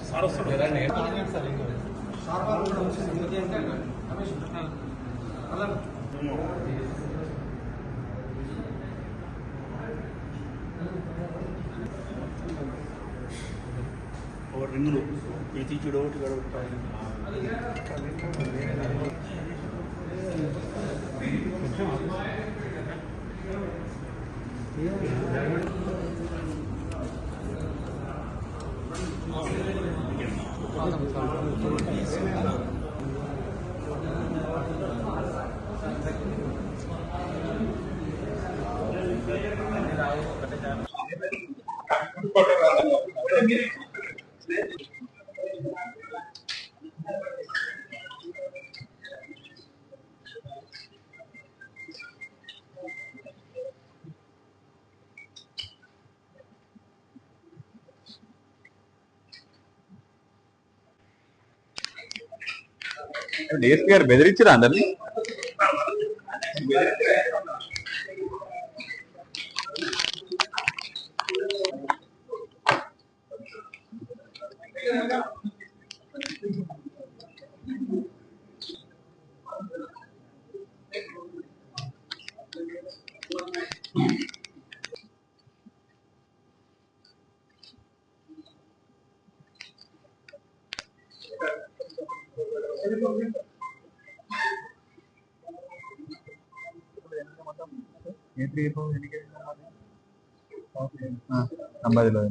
Sir వస్తాడు రింగులు ఇది చూడు ఒకటి డిఎస్పీ గారు బెదిరించారా అందరినీ? నంబర్లో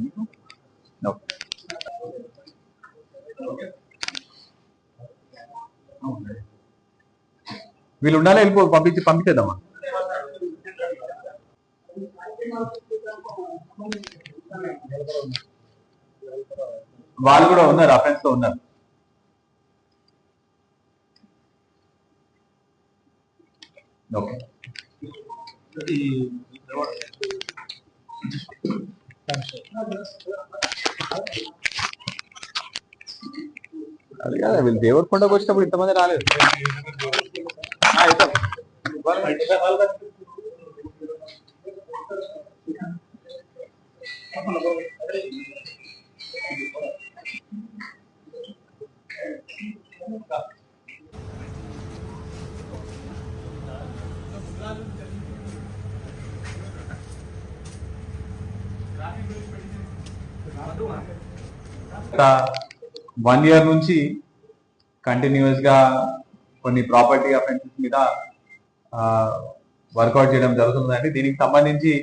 వీళ్ళు ఉండాలి, వెళ్ళిపో పంపించేద్దామా? వాళ్ళు కూడా ఉన్నారు, ఆ ఫ్రెండ్స్ తో ఉన్నారు. ఓకే అది కాదా, వీళ్ళు దేవరకొండకు వచ్చినప్పుడు ఇంతమంది రాలేదు. గత 1 year నుంచి కంటిన్యూస్ గా కొన్ని ప్రాపర్టీ అఫెన్సెస్ మీద వర్కౌట్ చేయడం జరుగుతుందండి. దీనికి సంబంధించి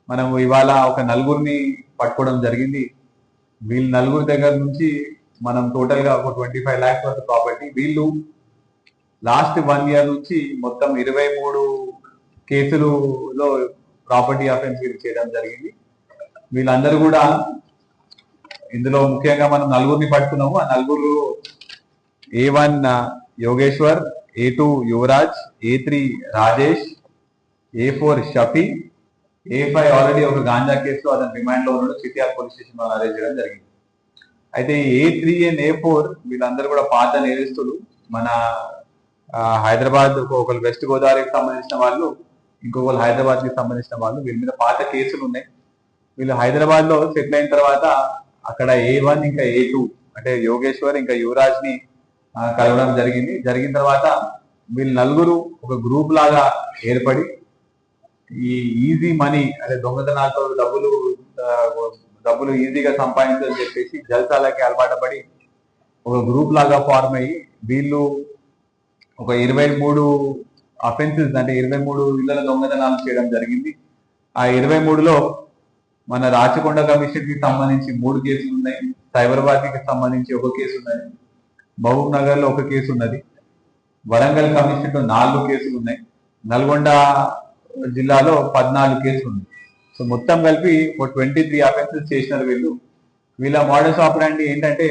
మనము ఇవాళ ఒక నలుగురిని పట్టుకోవడం జరిగింది. వీళ్ళు నలుగురి దగ్గర నుంచి మనం టోటల్ గా ఒక 25 lakhs వర్త్ ప్రాపర్టీ, వీళ్ళు లాస్ట్ 1 year నుంచి మొత్తం 23 కేసులలో ప్రాపర్టీ అఫెన్స్ చేయడం జరిగింది. వీళ్ళందరూ కూడా ఇందులో ముఖ్యంగా మనం నలుగురిని పట్టుకున్నాము. ఆ నలుగురు A1 Yogeshwar, A2 Yuvraj, A3 Rajesh, A4 Shafi, A5 already ఒక గాంజా కేసులో అతను రిమాండ్ లో ఉన్నాడు, చిట్యాల పోలీస్ స్టేషన్ లో అరెస్ట్ చేయడం జరిగింది. అయితే A3 అండ్ A4 వీళ్ళందరూ కూడా పాత నేరస్తులు. మన హైదరాబాద్ ఒకరు వెస్ట్ గోదావరికి సంబంధించిన వాళ్ళు, ఇంకొకరు హైదరాబాద్ కి సంబంధించిన వాళ్ళు. వీళ్ళ మీద పాత కేసులు ఉన్నాయి. వీళ్ళు హైదరాబాద్ లో సెటిల్ అయిన తర్వాత అక్కడ A1 ఇంకా A2 అంటే యోగేశ్వర్ ఇంకా యువరాజ్ ని కలవడం జరిగిన తర్వాత వీళ్ళు నలుగురు ఒక గ్రూప్ లాగా ఏర్పడి ఈ ఈజీ మనీ అంటే దొంగతనాలతో డబ్బులు ఈజీగా సంపాదించాలని చెప్పేసి జల్సాలకి అలవాటు పడి ఒక గ్రూప్ లాగా ఫార్మ్ అయ్యి వీళ్ళు ఒక 23 అఫెన్సెస్ అంటే 23 ఇళ్ల దొంగతనాలు చేయడం జరిగింది. ఆ 23లో మన రాచకొండ కమిషన్ కి సంబంధించి 3 కేసులు ఉన్నాయి, సైబరాబాద్ కి సంబంధించి 1 కేసు ఉన్నది, మహబూబ్ నగర్ లో 1 కేసు ఉన్నది, వరంగల్ కమిషన్ లో 4 కేసులు ఉన్నాయి, నల్గొండ జిల్లాలో 14 కేసులు ఉన్నాయి. సో మొత్తం కలిపి ఒక 23 అఫెన్సెస్ చేసినారు వీళ్ళు. వీళ్ళ మోడస్ ఆపరాండి ఏంటంటే,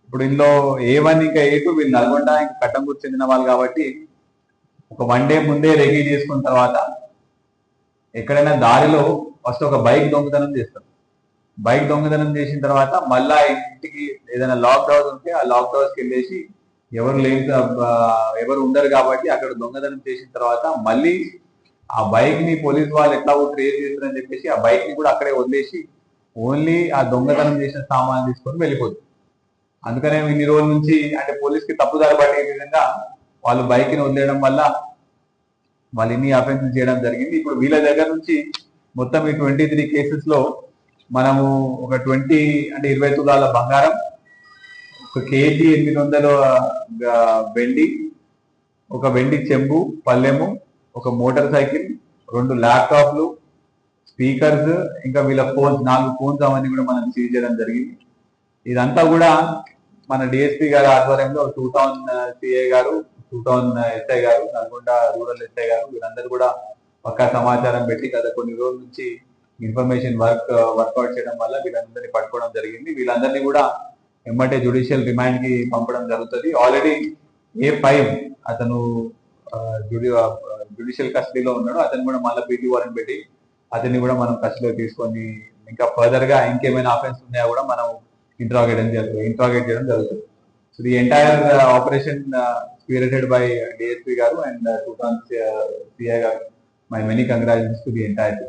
ఇప్పుడు ఇందులో A1 ఇంకా A2 వీళ్ళు నల్గొండ ఇంకా కట్టంగూరు చెందిన వాళ్ళు కాబట్టి ఒక 1 day ముందే రెడీ చేసుకున్న తర్వాత ఎక్కడైనా దారిలో ఫస్ట్ ఒక బైక్ దొంగతనం చేస్తారు. బైక్ దొంగతనం చేసిన తర్వాత మళ్ళా ఇంటికి ఏదైనా లాక్ హౌస్ ఉంటే ఆ లాక్ హౌస్కి వెళ్ళేసి ఎవరు ఉండరు కాబట్టి అక్కడ దొంగతనం చేసిన తర్వాత మళ్ళీ ఆ బైక్ ని పోలీస్ వాళ్ళు ఎట్లా ట్రేస్ చేస్తారని చెప్పేసి ఆ బైక్ ని కూడా అక్కడే వదిలేసి ఓన్లీ ఆ దొంగతనం చేసిన సామాన్ తీసుకొని వెళ్ళిపోతుంది. అందుకనే ఇన్ని రోజుల నుంచి అంటే పోలీస్కి తప్పుదారి పట్టే విధంగా వాళ్ళు బైక్ ని వదిలేయడం వల్ల వాళ్ళు ఇన్ని అఫెన్సెస్ చేయడం జరిగింది. ఇప్పుడు వీళ్ళ దగ్గర నుంచి మొత్తం ఈ 23 కేసెస్ లో మనము ఒక 20 తులాల బంగారం, 1 కేజీ 800 వెండి, ఒక వెండి చెంబు పల్లెము, ఒక మోటార్ సైకిల్, 2 ల్యాప్టాప్లు, స్పీకర్స్, ఇంకా వీళ్ళ ఫోన్స్ 4 ఫోన్స్ అవన్నీ కూడా మనం సీజ్ చేయడం జరిగింది. ఇదంతా కూడా మన డిఎస్పీ గారి ఆధ్వర్యంలో 2000 సిఐ గారు, 2000 ఎస్ఐ గారు, నల్గొండ రూరల్ ఎస్ఐ గారు వీరందరూ కూడా పక్కా సమాచారం పెట్టి గత కొన్ని రోజుల నుంచి ఇన్ఫర్మేషన్ వర్కౌట్ చేయడం వల్ల వీళ్ళందరినీ పట్టుకోవడం జరిగింది. వీళ్ళందరినీ కూడా ఎమ్మటే జ్యుడిషియల్ రిమాండ్ కి పంపడం జరుగుతుంది. ఆల్రెడీ A5 అతను జ్యుడిషియల్ కస్టడీలో ఉన్నాడు. అతను కూడా మళ్ళీ పీటీ వారెంట్ పెట్టి అతన్ని కూడా మనం కస్టడీలో తీసుకొని ఇంకా ఫర్దర్ గా ఇంకేమైనా అఫెన్స్ ఉన్నాయా కూడా మనం ఇంట్రాగేట్ చేయడం జరుగుతుంది. So the entire operation spearheaded by DSP గారు అండ్ 2000 CI గారు. My many congratulations to the entire